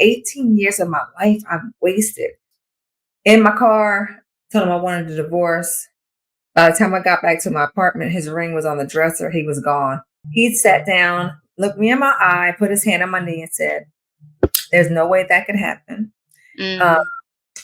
18 years of my life I've wasted in my car, told him I wanted a divorce. By the time I got back to my apartment, his ring was on the dresser. He was gone. He sat down, looked me in my eye, put his hand on my knee and said, there's no way that could happen. Mm.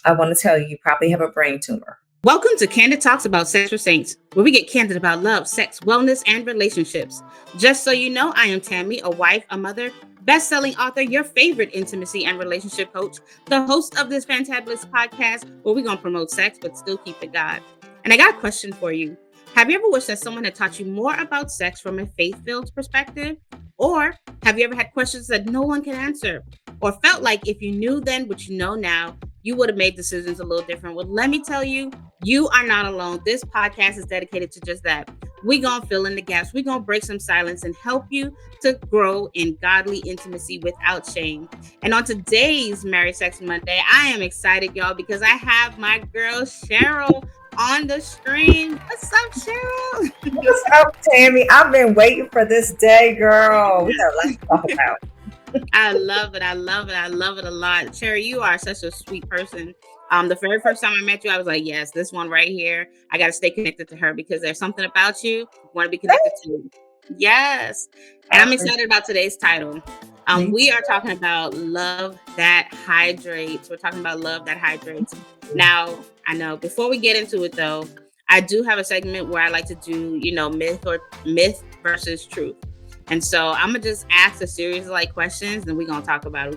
I want to tell you, you probably have a brain tumor. Welcome to Candid Talks About Sex for Saints, where we get candid about love, sex, wellness, and relationships. Just so you know, I am Tammy, a wife, a mother, best-selling author, your favorite intimacy and relationship coach, the host of this fantabulous podcast where we're going to promote sex but still keep it God. And I got a question for you. Have you ever wished that someone had taught you more about sex from a faith-filled perspective? Or have you ever had questions that no one can answer? Or felt like if you knew then what you know now, you would have made decisions a little different? Well, let me tell you, you are not alone. This podcast is dedicated to just that. We're going to fill in the gaps. We're going to break some silence and help you to grow in godly intimacy without shame. And on today's Married Sex Monday, I am excited, y'all, because I have my girl Cheryl on the stream. What's up, Cheryl? What's up, Tammy? I've been waiting for this day, girl. We got a lot to talk about. I love it. I love it. I love it a lot. Cheryl, you are such a sweet person. The very first time I met you, I was like, yes, this one right here. I got to stay connected to her because there's something about you I want to be connected to. Yes. And I'm excited about today's title. We are talking about love that hydrates. We're talking about love that hydrates. Now, I know before we get into it, though, I do have a segment where I like to do, myth versus truth. And so I'm going to just ask a series of questions and we're going to talk about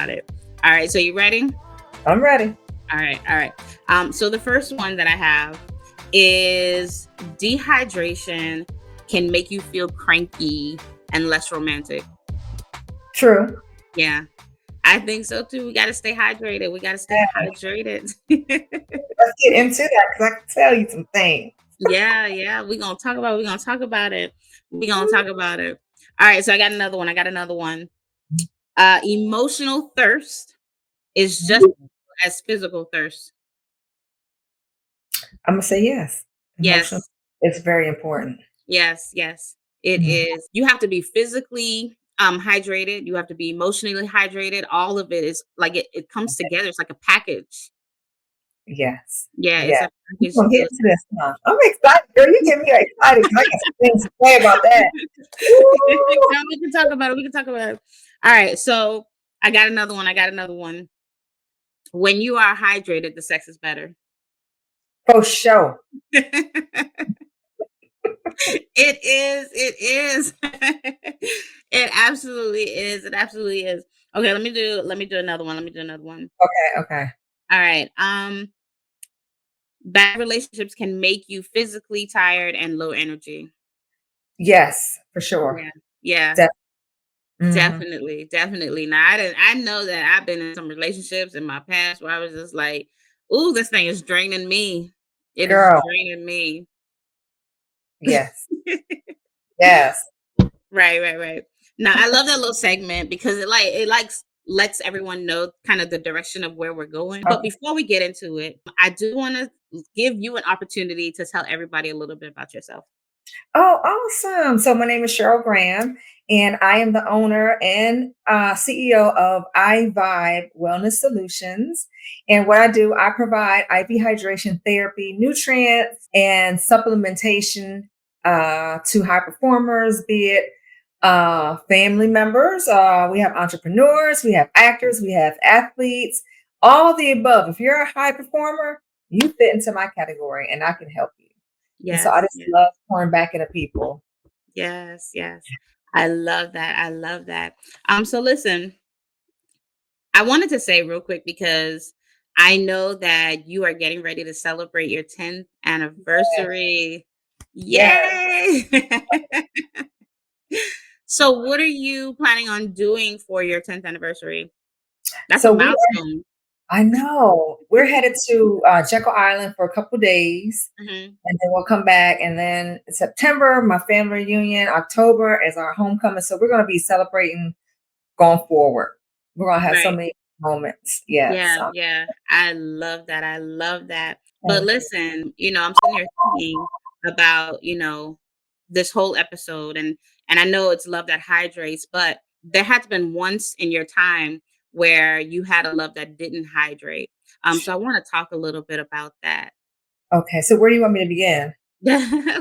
it. All right. So you ready? I'm ready. All right. So the first one that I have is dehydration can make you feel cranky and less romantic. True. Yeah, I think so too. We got to stay hydrated. Let's get into that because I can tell you some things. Yeah. We're going to talk about it. All right. So I got another one. Emotional thirst is just as physical thirst. I'm going to say yes. Yes. It's very important. Yes, it is. You have to be physically hydrated. You have to be emotionally hydrated. All of it is like it comes together. It's like a package. Yes. Yeah. It's a package. I'm getting to this now. I'm excited, girl. You get me excited because I got some things to say about that. We can talk about it. All right. So I got another one. When you are hydrated, the sex is better. For sure. It is. It absolutely is. Okay, let me do another one. Okay. All right. Bad relationships can make you physically tired and low energy. Yes, for sure. Yeah. Definitely. Now I know that I've been in some relationships in my past where I was just like, ooh, this thing is draining me. It is draining me. Yes. Yes. Right. Now I love that little segment because it lets everyone know kind of the direction of where we're going. But before we get into it, I do want to give you an opportunity to tell everybody a little bit about yourself. Oh, awesome. So my name is Cheryl Graham, and I am the owner and CEO of iVibe Wellness Solutions. And what I do, I provide IV hydration therapy, nutrients, and supplementation to high performers, be it family members. We have entrepreneurs, we have actors, we have athletes, all the above. If you're a high performer, you fit into my category and I can help you. Yes, so I just love pouring back into people. Yes. I love that. So listen, I wanted to say real quick because I know that you are getting ready to celebrate your 10th anniversary. Yes. Yay! So what are you planning on doing for your 10th anniversary? That's a milestone. I know. We're headed to Jekyll Island for a couple of days, and then we'll come back. And then September, my family reunion. October is our homecoming. So we're going to be celebrating going forward. We're going to have so many moments. Yeah. I love that. But listen, I'm sitting here thinking about, this whole episode and I know it's love that hydrates, but there has been once in your time where you had a love that didn't hydrate. So I want to talk a little bit about that. Okay, so where do you want me to begin?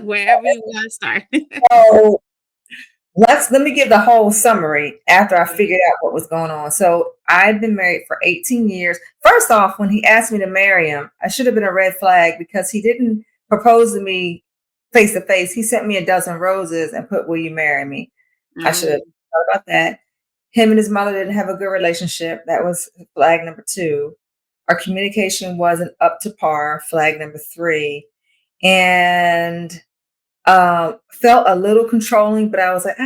Wherever you want to start. So let me give the whole summary after I figured out what was going on. So I'd been married for 18 years. First off, when he asked me to marry him, I should have been a red flag because he didn't propose to me face to face. He sent me a dozen roses and put, "Will you marry me?" I should have Mm, thought about that. Him and his mother didn't have a good relationship. That was flag number two. Our communication wasn't up to par. Flag number three. And felt a little controlling, but I was like,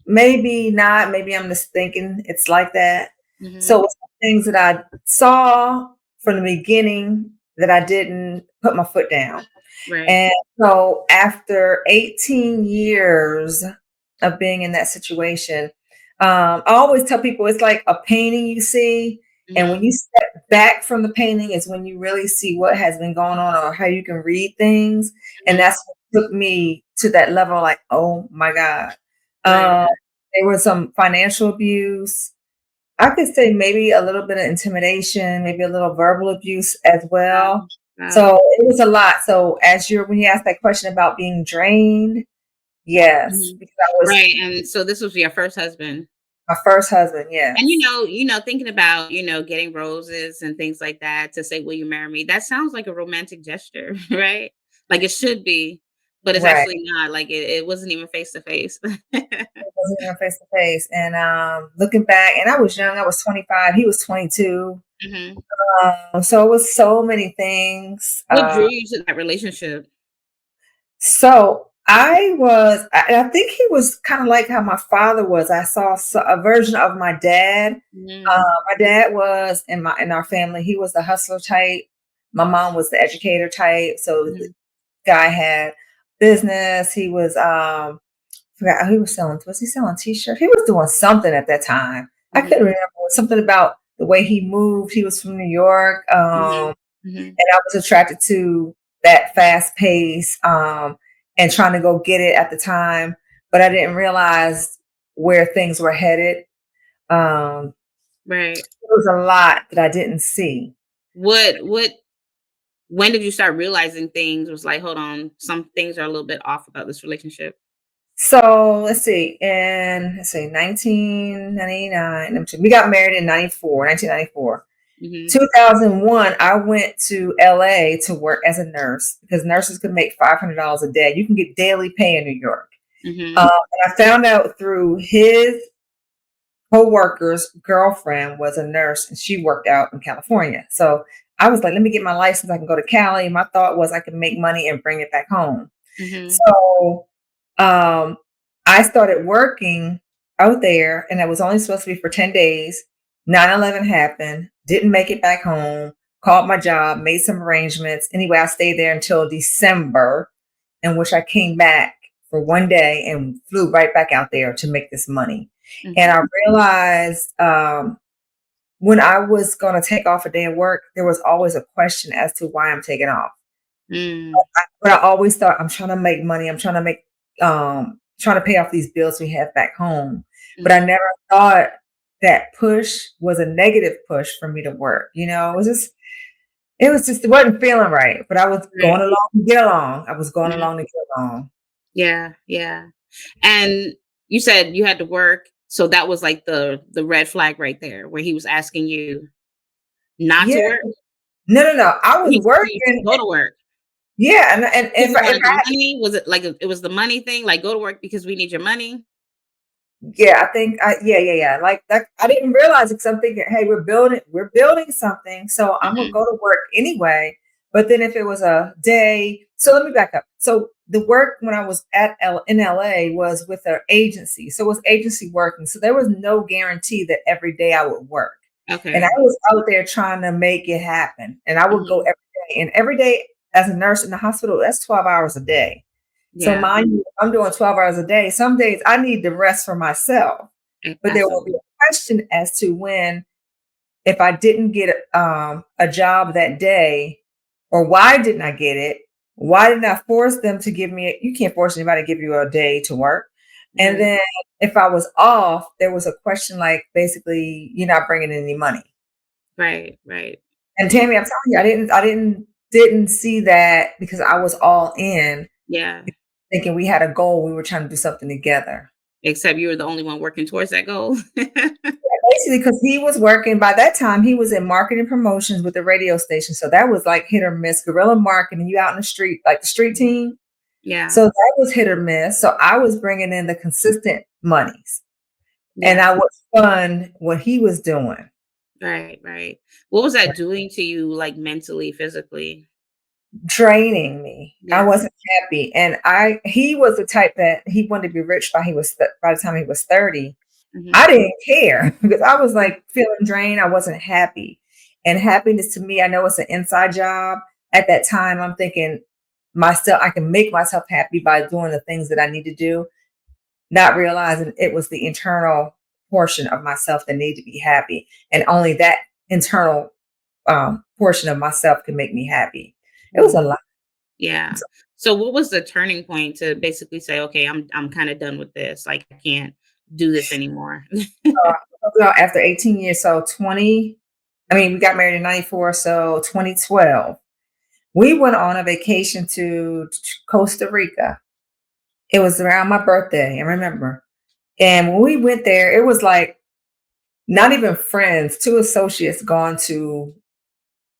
maybe not. Maybe I'm just thinking it's like that. mhm. So it's things that I saw from the beginning that I didn't put my foot down. Right. And so after 18 years of being in that situation, I always tell people it's like a painting you see. And when Mhm, you step back from the painting is when you really see what has been going on or how you can read things. And mhm. that's what took me to that level like, oh my God. Right, Um, right. there was some financial abuse. I could say maybe a little bit of intimidation, maybe a little verbal abuse as well. Wow. Wow. So it was a lot. So when you asked that question about being drained, yes, Mhm. because I was Right, and so this was your first husband. my first husband, And, yes. thinking about, getting roses and things like that to say, "Will you marry me?" That sounds like a romantic gesture, right? Like it should be, but it's Right. actually not, like, it wasn't even face to face. It wasn't even face to face. And looking back, and I was young, I was 25, he was 22. Mhm. So it was so many things. What drew you to that relationship? So I think he was kind of like how my father was. I saw a version of my dad. Mm, My dad was in our family. He was the hustler type. My mom was the educator type. So the mhm, guy had business. He was forgot he was selling. Was he selling t-shirts? He was doing something at that time. I couldn't mhm, remember. It was something about the way he moved. He was from New York. mhm, mhm, And I was attracted to that fast pace, and trying to go get it at the time, but I didn't realize where things were headed. Um, right. there was a lot that I didn't see. What when did you start realizing things was like, "Hold on, some things are a little bit off about this relationship?" So let's see, 1999. We got married in 1994. Mhm, 2001, I went to LA to work as a nurse because nurses could make $500 a day. You can get daily pay in New York. mhm, And I found out through his co-worker's girlfriend was a nurse and she worked out in California. So I was like, let me get my license. I can go to Cali. My thought was I could make money and bring it back home. mhm, So um, I started working out there and it was only supposed to be for 10 days. 9/11 happened, didn't make it back home, called my job, made some arrangements. Anyway, I stayed there until December, in which I came back for one day and flew right back out there to make this money. And mhm, I realized when I was going to take off a day of work, there was always a question as to why I'm taking off. mm, But I always thought I'm trying to make money. I'm trying to pay off these bills we have back home. But I mhm, never thought that push was a negative push for me to work. It wasn't feeling right. But I was going right. along to get along. I was going Mhm. along to get along. Yeah, yeah. And you said you had to work, so that was like the red flag right there, where he was asking you not Yeah. to work? No, no, no. I was He was telling you to working. go to work. Yeah, and Because he if wanted the I money? Was it like it was the money thing? Like, "Go to work because we need your money?" Yeah, I think yeah. Like that I didn't realize it because I'm thinking, hey, we're building something, so I'm gonna Mhm, go to work anyway. But then if it was a day, so let me back up. So the work when I was in LA was with an agency. So it was agency working. So there was no guarantee that every day I would work. And I okay. was out there trying to make it happen. And I would go Mhm, every day. And every day as a nurse in the hospital, that's 12 hours a day. So yeah, mind you, I'm doing 12 hours a day. Some days I need the rest for myself. But there will be absolutely. a question as to when, if I didn't get a job that day, or why didn't I get it? Why didn't I force them to give me? You can't force anybody to give you a day to work. And Right. then if I was off, there was a question like basically, you're not bringing in any money. Right. Right. And Tammy, I'm telling you, I didn't see that because I was all in, Yeah. thinking we had a goal. We were trying to do something together. Except you were the only one working towards that goal. Basically, because he was working by that time, he was in marketing promotions with the radio station. So that was like hit or miss, guerrilla marketing, you out in the street, like the street team. Yeah. So that was hit or miss. So I was bringing in the consistent monies and Yeah. I would fund what he was doing, Right. Right. What was that doing to you, like mentally, physically? draining me. I Yeah. wasn't happy. And he was the type that he wanted to be rich by the time he was 30. Hmm. I didn't care because I was like feeling drained. I wasn't happy. And happiness to me, I know it's an inside job. At that time, I'm thinking myself, I can make myself happy by doing the things that I need to do, not realizing it was the internal portion of myself that needed to be happy. And only that internal portion of myself can make me happy. It was a lot. Yeah. So what was the turning point to basically say, okay, I'm kind of done with this. Like I can't do this anymore. After 18 years, so 20, I mean, we got married in 94, so 2012. We went on a vacation to Costa Rica. It was around my birthday, I remember. And when we went there, it was like not even friends, two associates gone to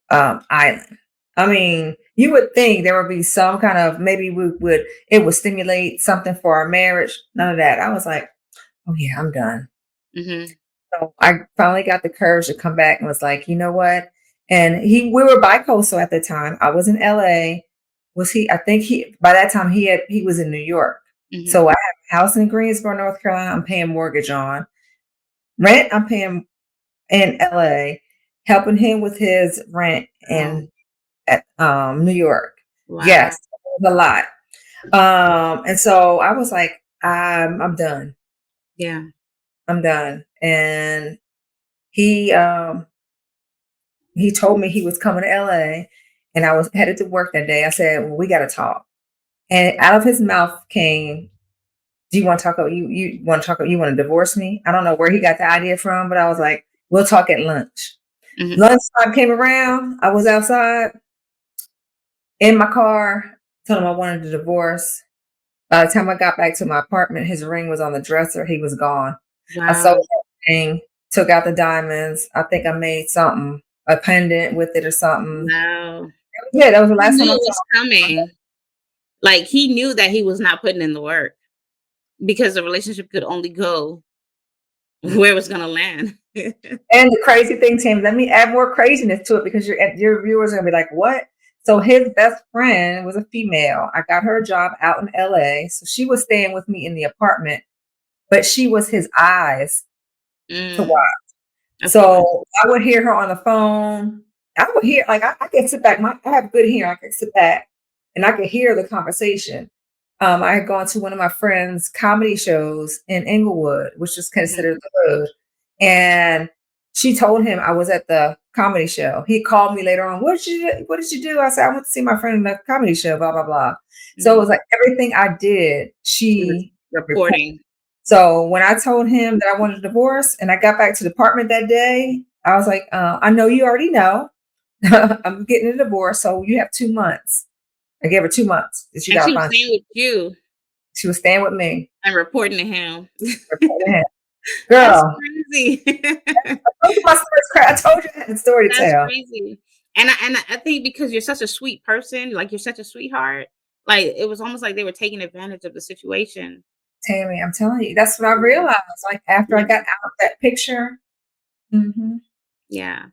island. I mean, you would think there would be some kind of maybe it would stimulate something for our marriage. None of that. I was like, oh yeah, I'm done. Hmm. So I finally got the courage to come back and was like, you know what? And we were bi-coastal at the time. I was in LA. Was he? I think by that time he was in New York. Hmm. So I have a house in Greensboro, North Carolina. I'm paying mortgage on rent. I'm paying in LA, helping him with his rent Oh, in at New York. wow. Yes, it was a lot. And so I was like, I'm done. Yeah. I'm done. And he um he told me he was coming to LA and I was headed to work that day. I said, well, we got to talk. And out of his mouth came, do you want to talk about you want to talk you want to divorce me? I don't know where he got the idea from, but I was like, we'll talk at lunch. Hmm. Lunchtime came around. I was outside in my car, told him I wanted a divorce. By the time I got back to my apartment, his ring was on the dresser. He was gone. I sold Wow. everything, took out the diamonds. I think I made something, a pendant with it or something. Wow. Yeah, that was the He last time knew I it saw was coming. Like he knew that he was not putting in the work because the relationship could only go where it was gonna land. And the crazy thing, Tim, let me add more craziness to it because your viewers are gonna be like, "What?" So his best friend was a female. I got her a job out in LA, so she was staying with me in the apartment, but she was his eyes to Mm, watch. of course. So I would hear her on the phone. I would hear like I could sit back. I have good hearing. I could sit back and I could hear the conversation. I had gone to one of my friends' comedy shows in Inglewood, which is Mhm. considered the hood. And she told him I was at the comedy show. He called me later on. What did you do? I said, I went to see my friend in the comedy show, blah, blah, blah. So it Mhm. was like everything I did, She was she reported. reporting. So when I told him that I wanted a divorce and I got back to the apartment that day, I was like, I know you already know. I'm getting a divorce. So you have 2 months. I gave her 2 months that you And got she to was find. staying with you She was staying with me. and reporting to him. That's Girl, crazy. I told you my story's I told you I had a story to That's tell. crazy. And I think because you're such a sweet person, like you're such a sweetheart, like it was almost like they were taking advantage of the situation. Tammy, I'm telling you, that's what I Yeah. realized. Like after I Yeah. got out of that picture. Mhm. Yeah.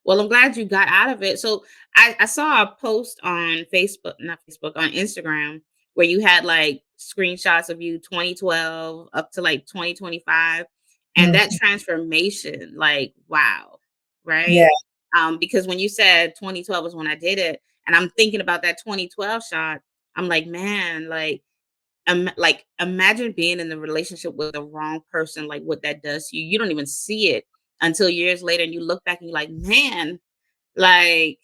Well, I'm glad you got out of it. So I saw a post on Facebook, not Facebook, on Instagram, where you had like screenshots of you 2012 up to like 2025. And that Mhm. transformation, like, wow. Yeah, Right. Because when you said 2012 was when I did it, and I'm thinking about that 2012 shot, I'm like, man, like imagine being in the relationship with the wrong person, like what that does to you. You don't even see it until years later and you look back and you're like, man, like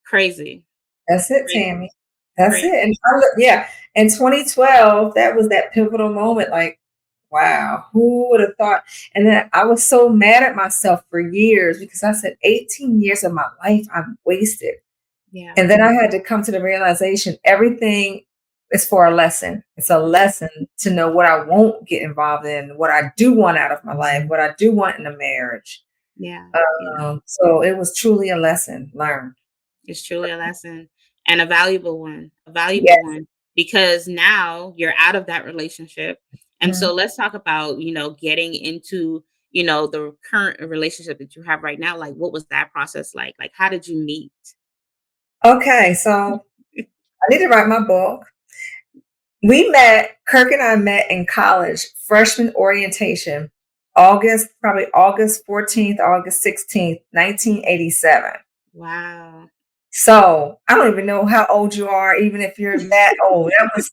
crazy, that's it, crazy, Tammy. That's it. crazy. And yeah, in 2012, that was that pivotal moment. Like Wow, who would have thought? And then I was so mad at myself for years because I said 18 years of my life I've wasted. Yeah. And then I had to come to the realization everything is for a lesson. It's a lesson to know what I won't get involved in, what I do want out of my life, what I do want in a marriage. Yeah. Yeah. So it was truly a lesson learned. It's truly a lesson and a valuable Yes. one because now you're out of that relationship. And Mhm. so let's talk about, getting into, the current relationship that you have right now. Like, what was that process like? Like, how did you meet? Okay, so I need to write my book. Kirk and I met in college, freshman orientation, probably August 14th, August 16th, 1987. Wow. So I don't even know how old you are, even if you're that old. That was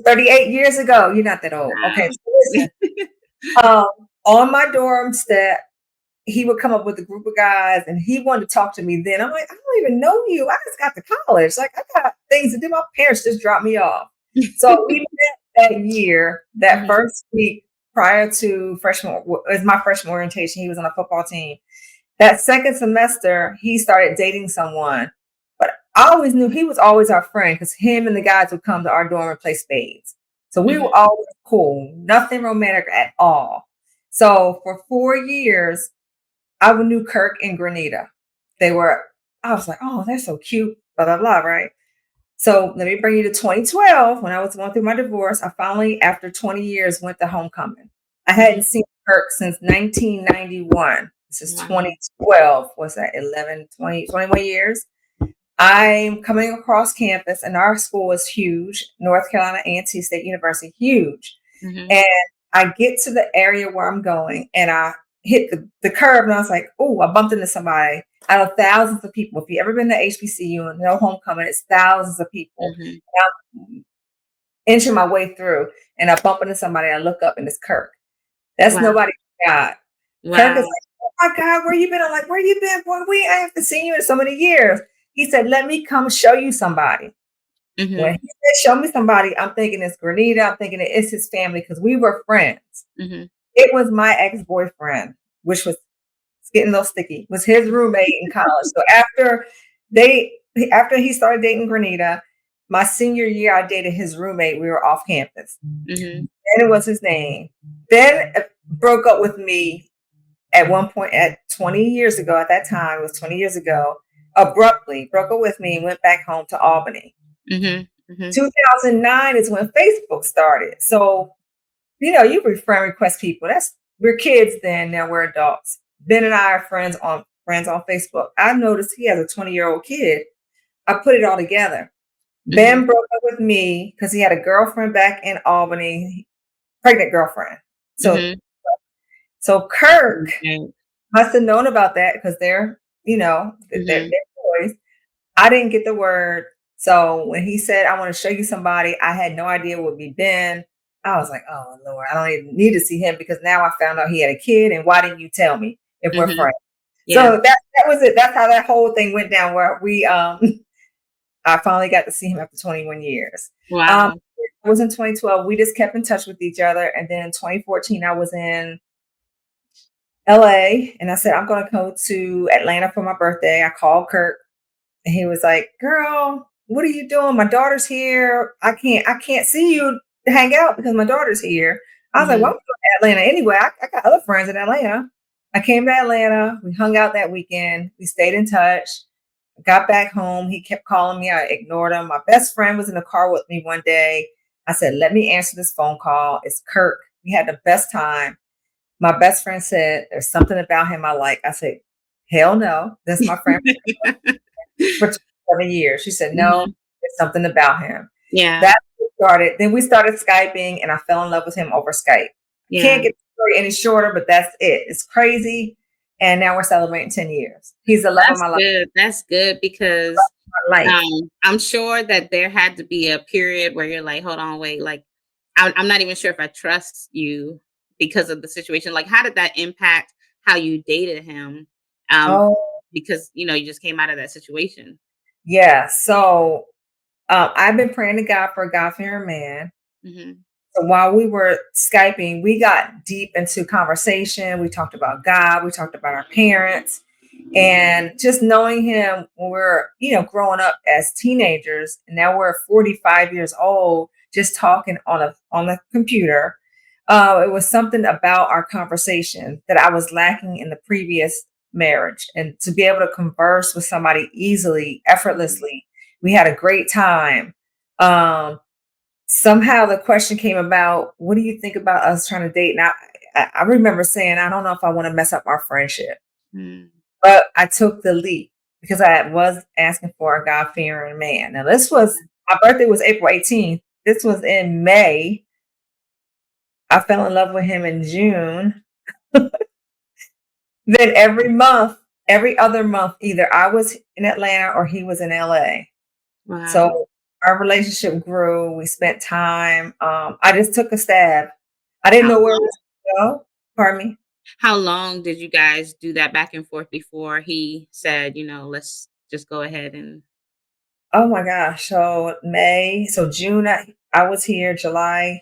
38 years ago. You're not that old. Okay, Wow. so listen. Um, on my dorm step, he would come up with a group of guys and he wanted to talk to me then. I'm like, I don't even know you. I just got to college. Like, I got things to do. My parents just dropped me off. So we met that year, that Mhm, first week prior to it was my freshman orientation. He was on a football team. That second semester, he started dating someone. But I always knew he was always our friend because him and the guys would come to our dorm and play spades. So we mhm, were always cool, nothing romantic at all. So for 4 years, I knew Kirk and Grenita. They were, I was like, oh, they're so cute, blah, blah, blah, right? So let me bring you to 2012. When I was going through my divorce, I finally, after 20 years, went to homecoming. I mhm. hadn't seen Kirk since 1991. This is Wow. 2012. What's that? 11, 20, 21 years. I'm coming across campus, and our school is huge. North Carolina A&T State University, huge. Mhm, And I get to the area where I'm going, and I hit the curb, and I was like, oh, I bumped into somebody out of thousands of people. If you've ever been to HBCU and no homecoming, it's thousands of people. mhm. And I'm inching my way through, and I bump into somebody. And I look up, and it's Kirk. That's Wow. nobody but God. Kirk is Wow. like, oh my God, where you been? I'm like, where you been? Boy, I haven't seen you in so many years. He said, let me come show you somebody. When Mhm, he said, show me somebody, I'm thinking it's Grenita. I'm thinking it's his family because we were friends. mhm. It was my ex-boyfriend, which was it's getting a little sticky, was his roommate in college. So they after he started dating Grenita, my senior year, I dated his roommate. We were off campus. Mhm, And it was his name. Then broke up with me at one point at 20 years ago. At that time, it was 20 years ago. Abruptly broke up with me and went back home to Albany. mhm, mhm. 2009 is when Facebook started. So you friend request people. We're kids then. Now we're adults. Ben and I are friends on Facebook. I noticed he has a 20-year-old kid. I put it all together. Mhm. Ben broke up with me because he had a girlfriend back in Albany, pregnant girlfriend. So Mhm. so Kirk Okay. must have known about that because they're Mhm. boys. I didn't get the word. So when he said, I want to show you somebody, I had no idea it would be Ben. I was like, oh Lord, I don't even need to see him because now I found out he had a kid. And why didn't you tell me if we're Mhm. friends? Yeah. So that was it. That's how that whole thing went down where I finally got to see him after 21 years. Wow. It was in 2012. We just kept in touch with each other. And then in 2014, I was in LA and I said, I'm going to go to Atlanta for my birthday. I called Kirk. And he was like, "Girl, what are you doing? My daughter's here. I can't see you hang out because my daughter's here." I was like, "Well, I'm Mhm. going to Atlanta anyway. I got other friends in Atlanta." I came to Atlanta. We hung out that weekend. We stayed in touch. Got back home. He kept calling me. I ignored him. My best friend was in the car with me one day. I said, "Let me answer this phone call. It's Kirk." We had the best time. My best friend said, "There's something about him I like." I said, "Hell no. That's my friend for 27 years." She said, "No, Mhm. there's something about him." Yeah. That's what started. Then we started Skyping and I fell in love with him over Skype. I can't Yeah. get the story any shorter, but that's it. It's crazy. And now we're celebrating 10 years. He's the love of That's my life. good. That's good because, My life. I'm sure that there had to be a period where you're like, "Hold on, wait, like, I'm not even sure if I trust you because of the situation." Like, how did that impact how you dated him? Um, Oh, because, you just came out of that situation. yeah. So I've been praying to God for a God fearing man. Mhm. So while we were Skyping, we got deep into conversation. We talked about God, we talked about our parents, and just knowing him when we were, growing up as teenagers, and now we're 45 years old, just talking on the computer. It was something about our conversation that I was lacking in the previous marriage, and to be able to converse with somebody easily, Mhm. effortlessly, we had a great time. Um, Somehow the question came about, what do you think about us trying to date? And I remember saying, I don't know if I want to mess up our friendship, Mm. but I took the leap because I was asking for a God fearing man. Now, my birthday was April 18th. This was in May. I fell in love with him in June. Then every other month, either I was in Atlanta or he was in LA. Wow. So our relationship grew. We spent time. I just took a stab. I didn't How know where it long was going to go. Pardon me. how long did you guys do that back and forth before he said, "Let's just go ahead and" Oh my gosh. So June, I was here, July,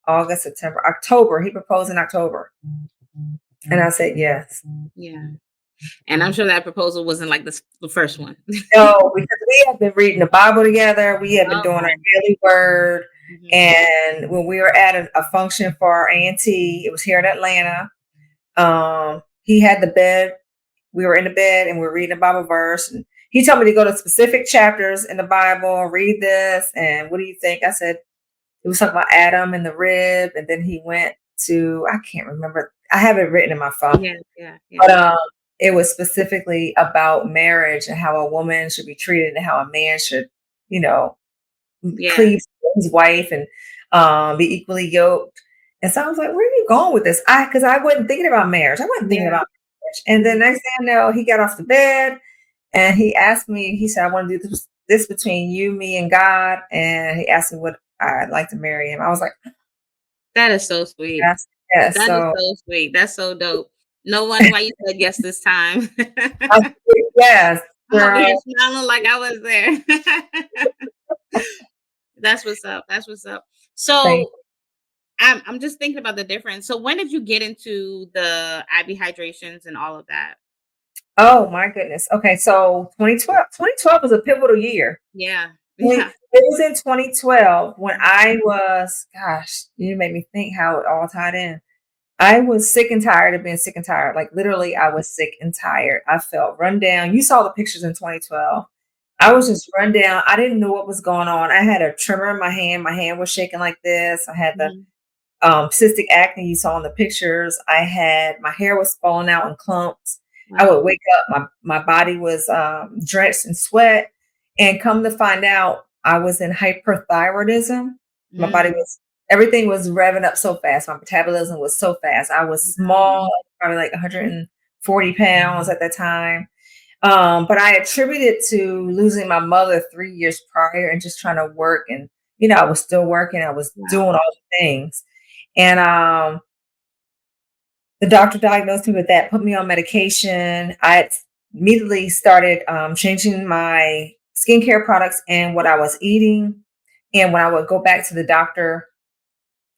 August, September, October. He proposed in October. And I said yes. Yeah. And I'm sure that proposal wasn't like the first one. No, because we have been reading the Bible together. We have been doing our Oh. daily word. Mhm. And when we were at a function for our auntie, it was here in Atlanta. He had the bed. We were in the bed and we were reading a Bible verse. And he told me to go to specific chapters in the Bible, read this. And what do you think? I said, it was talking about Adam and the rib. And then he went to, I can't remember. I have it written in my phone. Yeah, yeah, But yeah. it was specifically about marriage and how a woman should be treated and how a man should, you know, Yeah, cleave to his wife and be equally yoked. And so I was like, where are you going with this? Because I wasn't thinking about marriage. I wasn't thinking yeah. about marriage. And then Mhm. next thing I know, he got off the bed and he asked me, he said, I want to do this between you, me, and God. And he asked me what I'd like to marry him. I was like, That is so sweet. yes, yes. That is So so sweet. That's so dope. No wonder why you said yes this time. I said, yes, I'm over girl. here smiling like I was there. That's what's up. That's what's up. Thank So I'm just thinking about the difference. So when did you get into the IV hydrations and all of that? Oh my goodness. Okay, so 2012 was a pivotal year. Yeah. It Yeah. was in 2012 when Mhm. I was, gosh, you made me think how it all tied in. I was sick and tired of being sick and tired. Like literally, I was sick and tired. I felt run down. You saw the pictures in 2012. I was just run down. I didn't know what was going on. I had a tremor in my hand. My hand was shaking like this. I had the Mhm. cystic acne you saw in the pictures. I had my hair was falling out in clumps. I would Wow. wake up, my body was drenched in sweat, and come to find out, I was in hyperthyroidism. My body Mm. was everything was revving up so fast. My metabolism was so fast. I was Wow. small, probably like 140 pounds at that time. But I attribute it to losing my mother 3 years prior and just trying to work. And, I was still working. I was doing Wow. all the things. And the doctor diagnosed me with that, put me on medication. I immediately started changing my skincare products and what I was eating. And when I would go back to the doctor,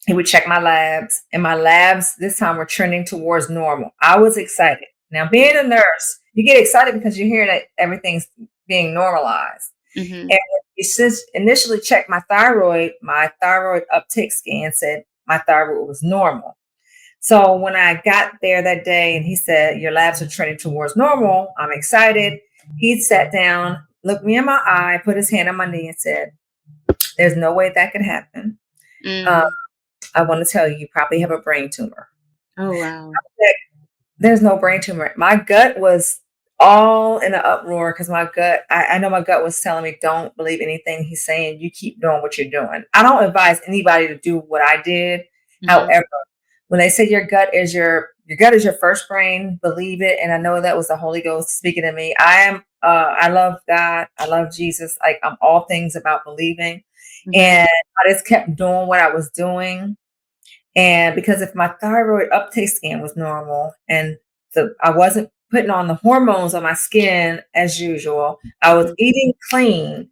he would check my labs, and my labs this time were trending towards normal. I was excited. Now, Yeah. being a nurse, you get excited because you're hearing that everything's being normalized. Mhm. And when he initially checked my thyroid uptake scan said my thyroid was normal. So when I got there that day and he said, your labs are trending towards normal, I'm excited. He sat down, looked me in my eye, put his hand on my knee and said, there's no way that could happen. Uh, Mm. I want to tell you, you probably have a brain tumor. Oh, wow. There's no brain tumor. My gut was all in an uproar because I know my gut was telling me, don't believe anything he's saying. You keep doing what you're doing. I don't advise anybody to do what I did. Mhm. However, when they say your gut is your first brain, believe it. And I know that was the Holy Ghost speaking to me. I love God. I love Jesus. Like I'm all things about believing. Mhm. And I just kept doing what I was doing. And because if my thyroid uptake scan was normal and I wasn't putting on the hormones on my skin as usual, I was Mhm. eating clean,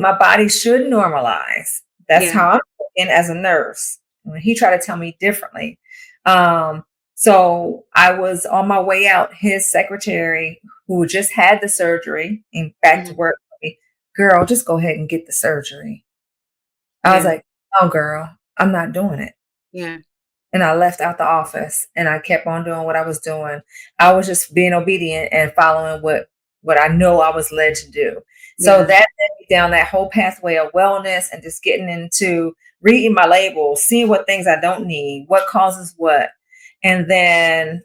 my body should normalize. That's Yeah. how I'm. in as a nurse. When he tried to tell me differently. Um, so I was on my way out. His secretary, who just had the surgery and back to Mhm. work, told me, girl, just go ahead and get the surgery. I was Yeah. like, oh, girl, I'm not doing it. Yeah. And I left out the office and I kept on doing what I was doing. I was just being obedient and following what I know I was led to do. So that Yeah. led me down that whole pathway of wellness and just getting into reading my labels, seeing what things I don't need, what causes what. And then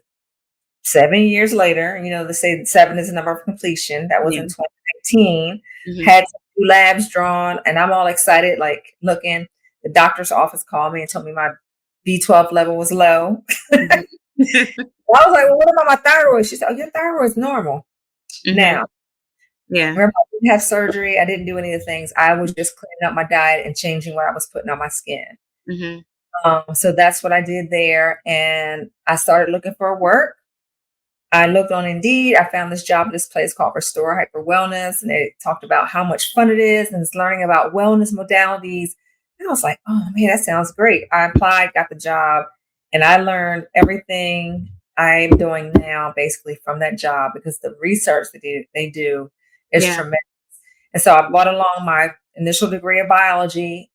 7 years later, they say 7 is the number of completion. That was in Yeah. 2019. Mhm. Had some new labs drawn, and I'm all excited, like looking. The doctor's office called me and told me my B12 level was low. Mhm. I was like, well, what about my thyroid? She said, oh, your thyroid's normal. Mhm. Now, Yeah. remember, I didn't have surgery. I didn't do any of the things. I was just cleaning up my diet and changing what I was putting on my skin. Mhm. So that's what I did there. And I started looking for work. I looked on Indeed. I found this job at this place called Restore Hyper Wellness, and they talked about how much fun it is and it's learning about wellness modalities. And I was like, oh man, that sounds great. I applied, got the job, and I learned everything I'm doing now basically from that job because the research that they do is Yeah. tremendous. And so I brought along my initial degree of biology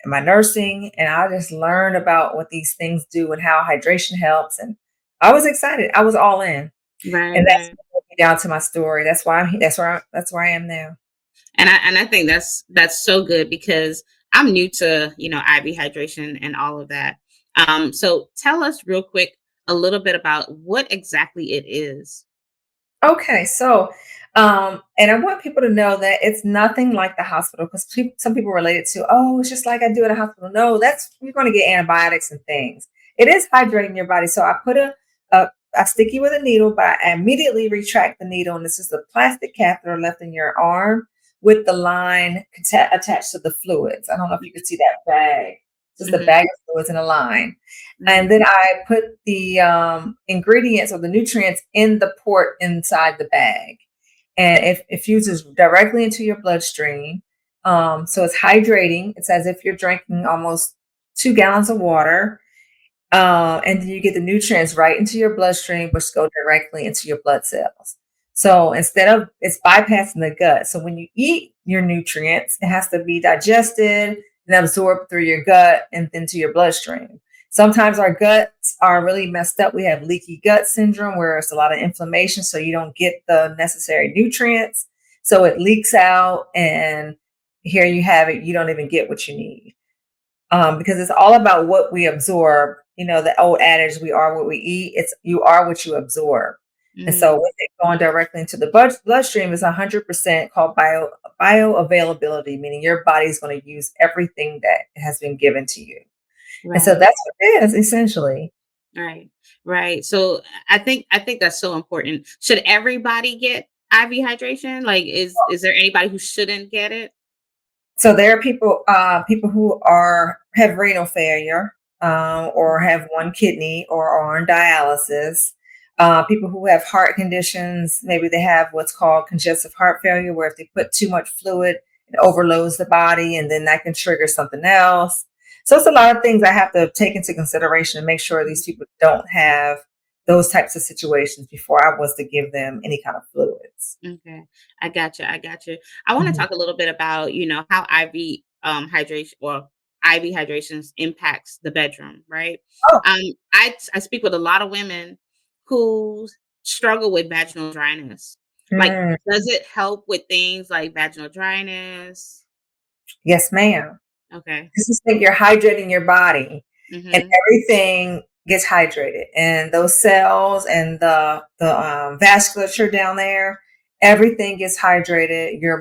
and my nursing, and I just learned about what these things do and how hydration helps. And I was excited. I was all in. Right. And that's Right. what led me down to my story. That's why I'm he that's where I am now. And I think that's so good because I'm new to, IV hydration and all of that. So tell us real quick a little bit about what exactly it is. Okay, so, and I want people to know that it's nothing like the hospital because some people relate it to, oh, it's just like I do at a hospital. No, that's you're going to get antibiotics and things. It is hydrating your body. So I stick you with a needle, but I immediately retract the needle, and this is the plastic catheter left in your arm with the line attached to the fluids. I don't know if you can see that bag. Just a Mhm. bag of fluids and a line. And Mhm. then I put the ingredients or the nutrients in the port inside the bag. And it fuses directly into your bloodstream. So it's hydrating. It's as if you're drinking almost 2 gallons of water. And then you get the nutrients right into your bloodstream, which go directly into your blood cells. So instead of it's bypassing the gut. So when you eat your nutrients, it has to be digested and absorbed through your gut and into your bloodstream. Sometimes our guts are really messed up. We have leaky gut syndrome where it's a lot of inflammation, so you don't get the necessary nutrients. So it leaks out, and here you have it. You don't even get what you need because it's all about what we absorb. The old adage, we are what we eat. It's you are what you absorb. And so Mhm. with it going directly into the bloodstream is 100% called bioavailability, meaning your body's going to use everything that has been given to you. And so Right. that's what it is essentially. Right. Right. So I think that's so important. Should everybody get IV hydration? Like is there anybody who shouldn't get it? So there are people who have renal failure, or have one kidney or are on dialysis. People who have heart conditions, maybe they have what's called congestive heart failure, where if they put too much fluid, it overloads the body, and then that can trigger something else. So it's a lot of things I have to take into consideration and make sure these people don't have those types of situations before I was to give them any kind of fluids. Okay. I got you. I got you. I want to Mhm. talk a little bit about, how IV hydration or IV hydrations impacts the bedroom, right? Oh, Um I speak with a lot of women who struggle with vaginal dryness. Like, mm, does it help with things like vaginal dryness? yes, ma'am. Okay. Just think you're hydrating your body and Mhm. everything gets hydrated and those cells and the vasculature down there, everything gets hydrated. You're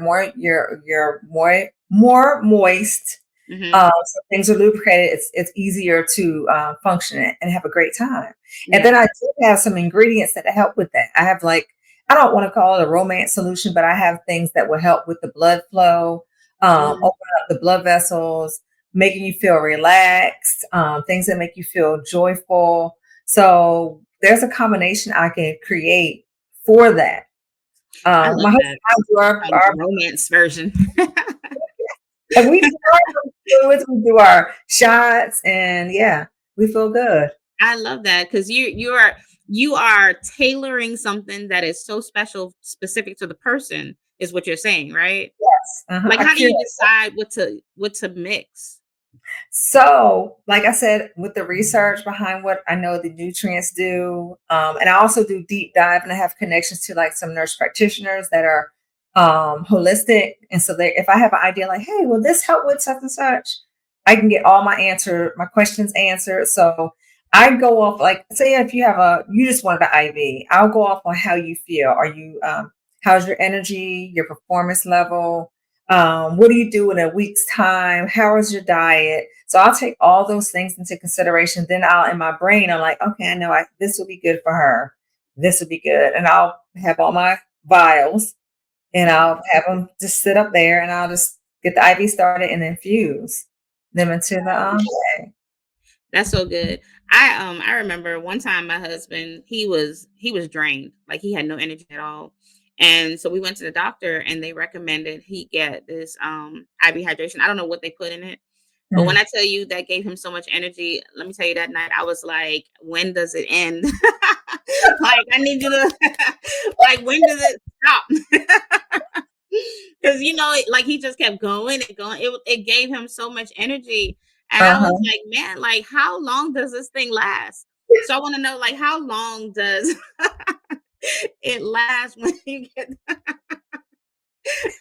more moist. Mhm. So things are lubricated. It's easier to function and have a great time. And then Yeah. I do have some ingredients that help with that. I have like I don't want to call it a romance solution, but I have things that will help with the blood flow, Mhm. open up the blood vessels, making you feel relaxed, things that make you feel joyful. So there's a combination I can create for that. I My love husband that. and I do The romance version. And we do our fluids, we do our shots, and yeah, we feel good. I love that because you are tailoring something that is so special, specific to the person, is what you're saying, right? Uh-huh. Like, I how do cure. you decide what to mix? So, like I said, with the research behind what I know the nutrients do, and I also do deep dive, and I have connections to like some nurse practitioners that are holistic, and so they, if I have an idea like, hey, will this help with such and such, I can get all my questions answered. So I go off like, say if you have you just wanted an IV, I'll go off on how you feel. How's your energy, your performance level? What do you do in a week's time? How is your diet? So I'll take all those things into consideration. Then in my brain, I'm like, okay, I know this will be good for her. This will be good. And I'll have all my vials and Mhm. I'll have them just sit up there and I'll just get the IV started and infuse them into the day. That's so good. I remember one time my husband, he was drained. Like he had no energy at all. And so we went to the doctor and they recommended he get this IV hydration. I don't know what they put in it. But when Mhm. I tell you that gave him so much energy, let me tell you that night I was like, when does it end? Like I need you to like when does it stop? Because like he just kept going and going. It gave him so much energy, and I was Uh-huh. like, man, like how long does this thing last? So I want to know, like, how long does it last when you get?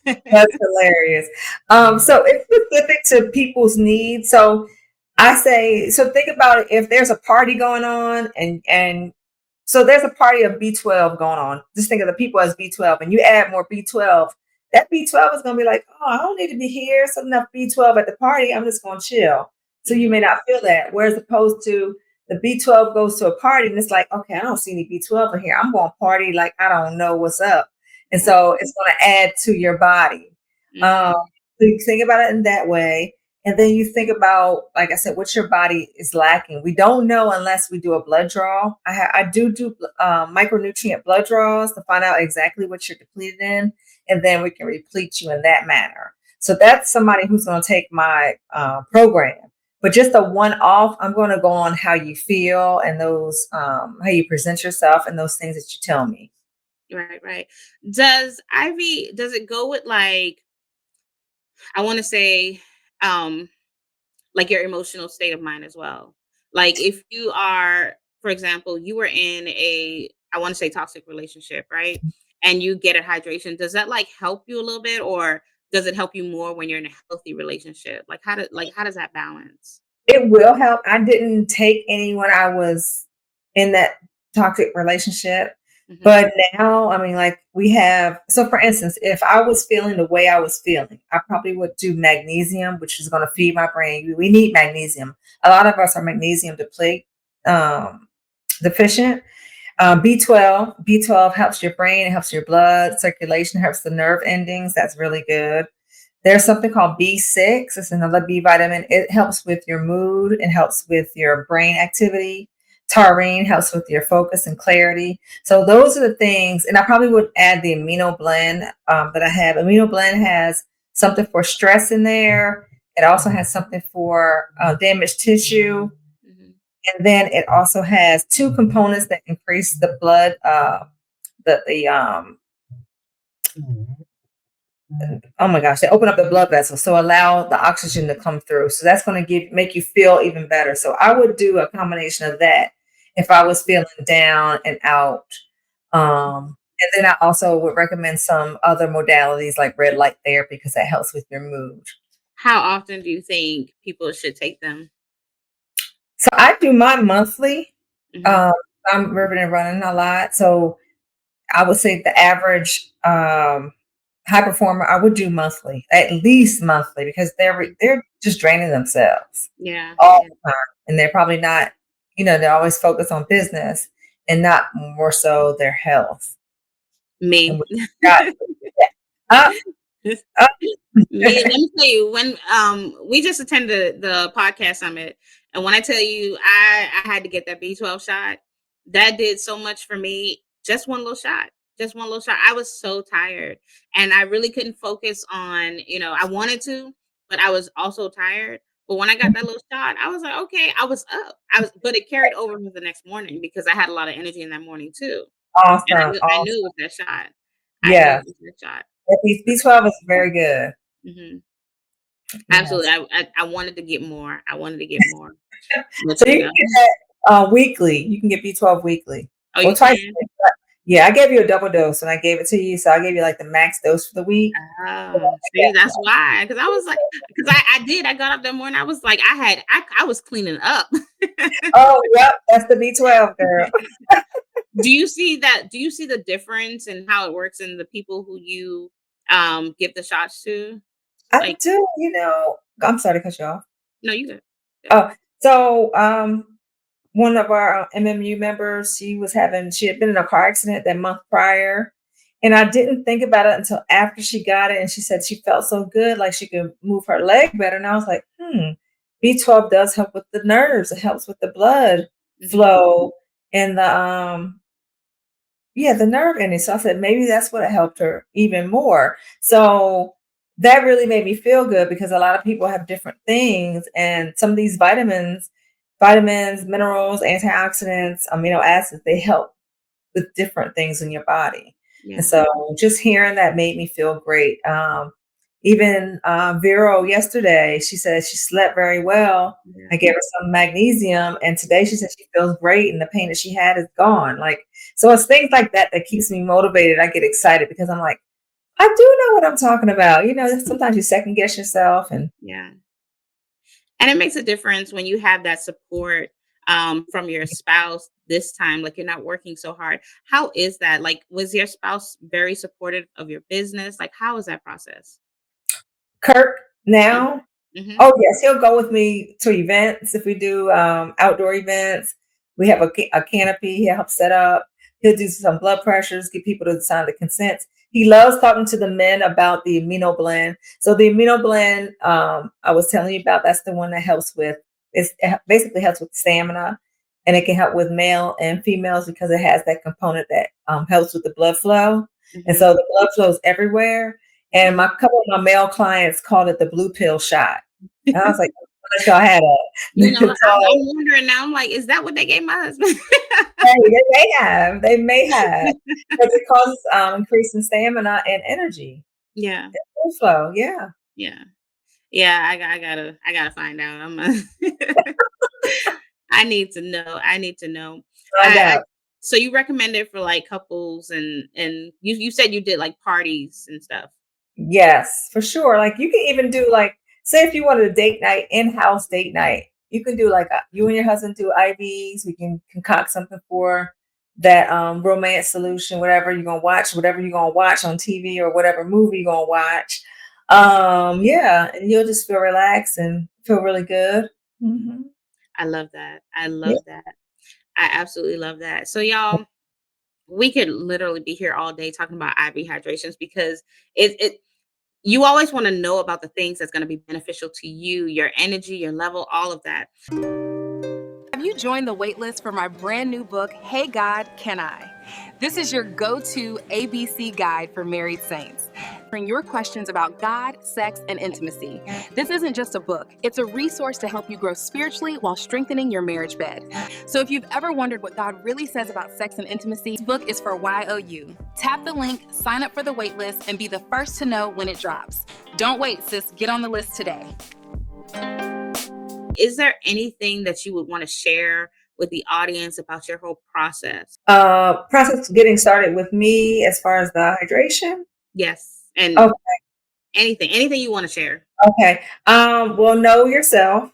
That's hilarious. So it's specific to people's needs. So I say, so think about it. If there's a party going on, and so there's a party of B12 going on. Just think of the people as B12, and you add more B12. That B12 is going to be like, oh, I don't need to be here. It's enough B12 at the party. I'm just going to chill. So you Mhm, may not feel that. Whereas opposed to the B12 goes to a party and it's like, okay, I don't see any B12 in here. I'm going to party like I don't know what's up. And right. so it's going to add to your body. Um, Mm, so you think about it in that way. And then you think about, like I said, what your body is lacking. We don't know unless we do a blood draw. I do micronutrient blood draws to find out exactly what you're depleted in, and then we can replete you in that manner. So that's somebody who's going to take my program. But just a one off, I'm going to go on how you feel and those how you present yourself and those things that you tell me. right, right. Does it go with like I want to say um like your emotional state of mind as well. Like if you are, for example, you were in a, I want to say toxic relationship, right? And you get a hydration, does that like help you a little bit or does it help you more when you're in a healthy relationship? How does that balance? It will help. I didn't take any when I was in that toxic relationship. Hmm. But now, I mean, like we have, so for instance, if I was feeling the way I was feeling, I probably would do magnesium, which is going to feed my brain. We need magnesium. A lot of us are magnesium um, deficient. B12 helps your brain, it helps your blood circulation, helps the nerve endings. That's really good. There's something called B6. It's another B vitamin. It helps with your mood. It helps with your brain activity. Taurine helps with your focus and clarity. So those are the things. And I probably would add the amino blend that I have. Amino blend has something for stress in there. It also has something for damaged tissue. Hmm. And then it also has two components that increase the blood, the oh my gosh, they open up the blood vessels, so allow the oxygen to come through. So that's going to make you feel even better. So I would do a combination of that if I was feeling down and out. And then I also would recommend some other modalities like red light therapy because that helps with your mood. How often do you think people should take them? So I do my monthly. Hmm. Um, I'm ripping and running a lot, so I would say the average high performer, I would do monthly, at least monthly, because they're just draining themselves Yeah, all yeah. the time, and they're probably not, they're always focused on business and not more so their health. And Me. we got up, up. Me, let me tell you, when we just attended the podcast summit, and when I tell you I had to get that B12 shot, that did so much for me. Just one little shot. Just one little shot. I was so tired and I really couldn't focus on, I wanted to, but I was also tired. But when I got that little shot, I was like, "Okay," I was up. But it carried over to the next morning because I had a lot of energy in that morning too, and Awesome, I knew it awesome. was that shot. I knew Yes, it was that shot. that B12 is very good. Mhm. Absolutely, Yes. I wanted to get more. I wanted to get more, but, So you can get that, weekly. You can get B12 weekly. Oh, Well, you twice a can? week, but yeah, I gave you a double dose and I gave it to you, so I gave you, like, the max dose for the week. So Oh, see, that's why. Because I was like, because I got up that morning, I was like, I was cleaning up. oh, yep, that's the B12, girl. Do you see the difference in how it works in the people who you, give the shots to? I Like do, I'm sorry to cut you off. no, you good. Good. Oh, so, one of our MMU members, she had been in a car accident that month prior. And I didn't think about it until after she got it. And she said she felt so good, like she could move her leg better. And I was like, B12 does help with the nerves. It helps with the blood Mhm. flow and the nerve ending. So I said, maybe that's what helped her even more. So that really made me feel good because a lot of people have different things. And some of these vitamins, minerals, antioxidants, amino acids, they help with different things in your body. And Yeah, so just hearing that made me feel great. Even Vero yesterday, she said she slept very well. yeah, I gave her some magnesium, and today she said she feels great, and the pain that she had is gone. Like, so it's things like that that keeps me motivated. I get excited because I'm like, I do know what I'm talking about. Sometimes you second guess yourself, and yeah. And it makes a difference when you have that support, from your spouse this time, like, you're not working so hard. How is that? Like, was your spouse very supportive of your business? Like, how is that process? Kirk Mhm, now. mhm, Oh, yes, he'll go with me to events if we do, outdoor events. We have a canopy he helps set up. He'll do some blood pressures, get people to sign the consents. He loves talking to the men about the amino blend. So the amino blend, I was telling you about, that's the one that basically helps with stamina, and it can help with male and females because it has that component that, helps with the blood flow. And mhm, so the blood flows everywhere. And mhm. my couple of my male clients called it the blue pill shot. And I was like, "Unless y'all had I'm so wondering now, I'm like, "Is that what they gave my husband?" hey, they may have, because it causes, increase in stamina and energy, Yeah, blood flow, yeah. yeah. Yeah, I gotta find out. I need to know, I need to know. Find I out. so you recommend it for, like, couples and you said you did, like, parties and stuff? Yes, for sure. Like you can even do like, say if you wanted a date night, in-house date night, you can do like you and your husband do IVs. We can concoct something for that romance solution, whatever you're gonna watch on TV or whatever movie you're gonna watch. Yeah, and you'll just feel relaxed and feel really good. Hmm. I love that. I Yeah. love that. I absolutely love that. So y'all, we could literally be here all day talking about IV hydrations because it you always want to know about the things that's going to be beneficial to you, your energy, your level, all of that. Have you joined the waitlist for my brand new book, Hey God, Can I? This is your go to ABC guide for married saints. Bring your questions about God, sex, and intimacy. This isn't just a book, it's a resource to help you grow spiritually while strengthening your marriage bed. So if you've ever wondered what God really says about sex and intimacy, this book is for YOU. Tap the link, sign up for the waitlist, and be the first to know when it drops. Don't wait, sis, get on the list today. Is there anything that you would want to share with the audience about your whole process? Process getting started with me as far as the hydration. Yes. And Oh, anything you want to share. okay. Well, know yourself.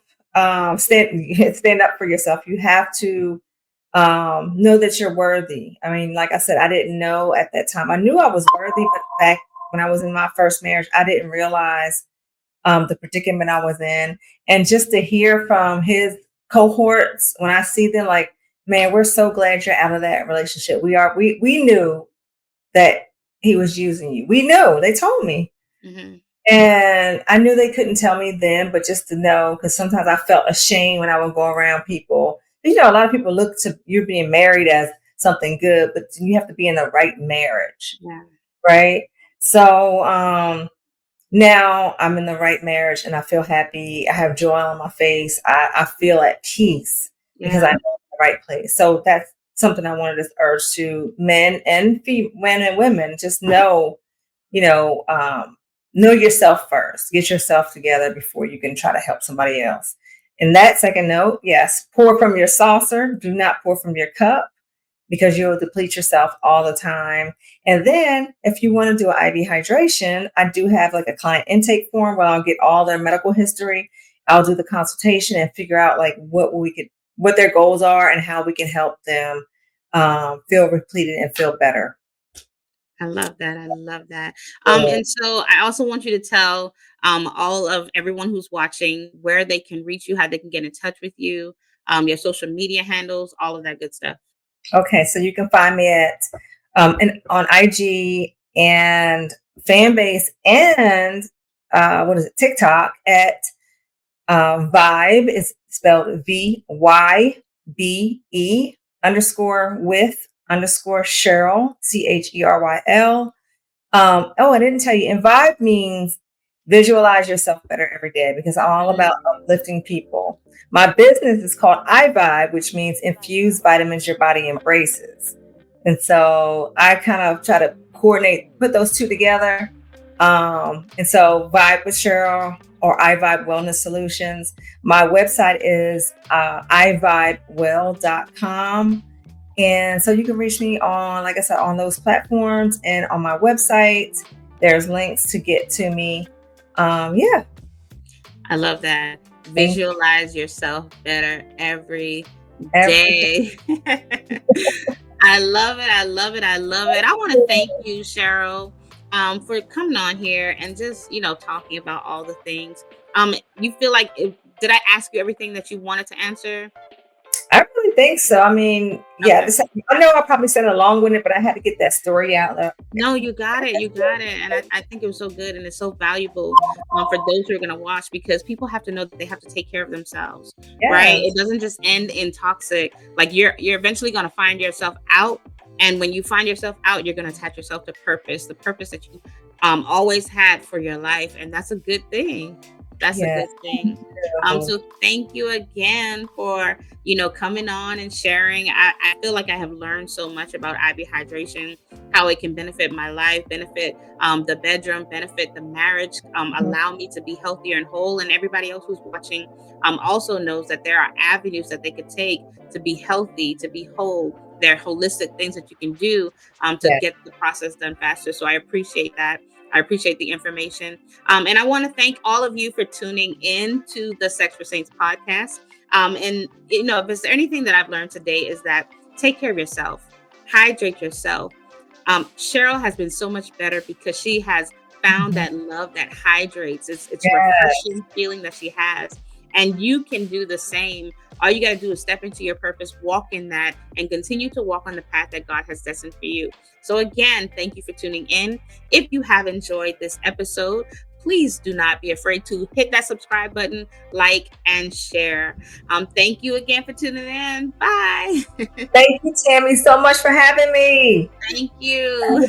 Stand up for yourself. You have to know that you're worthy. I mean, like I said, I didn't know at that time. I knew I was worthy, but back when I was in my first marriage, I didn't realize the predicament I was in. And just to hear from his cohorts when I see them, like, man, we're so glad you're out of that relationship. We knew that he was using you. We knew. They told me. Mhm. And I knew they couldn't tell me then, but just to know, because sometimes I felt ashamed when I would go around people. A lot of people look to you being married as something good, but you have to be in the right marriage, Yeah. right? So, now I'm in the right marriage and I feel happy. I have joy on my face. I feel at peace because I Yeah. know I'm in the right place. So that's something I wanted to urge to men and men and women. Just you know, um, know yourself first. Get yourself together before you can try to help somebody else. And that second note, yes, pour from your saucer. Do not pour from your cup because you'll deplete yourself all the time. And then if you want to do an IV hydration, I do have like a client intake form where I'll get all their medical history. I'll do the consultation and figure out like what their goals are and how we can help them feel depleted and feel better. I love that. I love that. Yeah. And so I also want you to tell all of everyone who's watching where they can reach you, how they can get in touch with you, your social media handles, all of that good stuff. Okay, so you can find me at on IG and Fanbase and what is it, TikTok at Vibe is spelled VYBE underscore with underscore Cheryl CHERYL. Oh, I didn't tell you. And Vibe means visualize yourself better every day because I'm all about uplifting people. My business is called iVibe, which means infused vitamins your body embraces. And so I kind of try to put those two together. And so Vibe with Cheryl or iVibe Wellness Solutions. My website is ivibewell.com. And so you can reach me on, like I said, on those platforms and on my website. There's links to get to me. Yeah. I love that. Thank Visualize yourself better every every day. I love it. I love it. I love it. I want to thank you, Cheryl, for coming on here and just, talking about all the things. You feel like, did I ask you everything that you wanted to answer? I really think so. I mean, yeah, Okay. I know I probably said it long-winded, but I had to get that story out there. No, you got it. You got it. And I think it was so good and it's so valuable for those who are going to watch because people have to know that they have to take care of themselves, right? Yes. It doesn't just end in toxic. Like you're eventually going to find yourself out. And when you find yourself out, you're going to attach yourself to purpose, the purpose that you always had for your life. And that's a good thing. That's a Yes. good thing. So thank you again for, coming on and sharing. I feel like I have learned so much about IV hydration, how it can benefit my life, benefit the bedroom, benefit the marriage, allow me to be healthier and whole. And everybody else who's watching also knows that there are avenues that they could take to be healthy, to be whole. There are holistic things that you can do to Yes. get the process done faster. So I appreciate that. I appreciate the information. And I want to thank all of you for tuning in to the Sex for Saints podcast. If there's anything that I've learned today is that take care of yourself, hydrate yourself. Cheryl has been so much better because she has found Mhm. that love that hydrates. It's a Yes. refreshing feeling that she has. And you can do the same. All you got to do is step into your purpose, walk in that, and continue to walk on the path that God has destined for you. So, again, thank you for tuning in. If you have enjoyed this episode, please do not be afraid to hit that subscribe button, like, and share. Thank you again for tuning in. Bye. Thank you, Tammy, so much for having me. Thank you.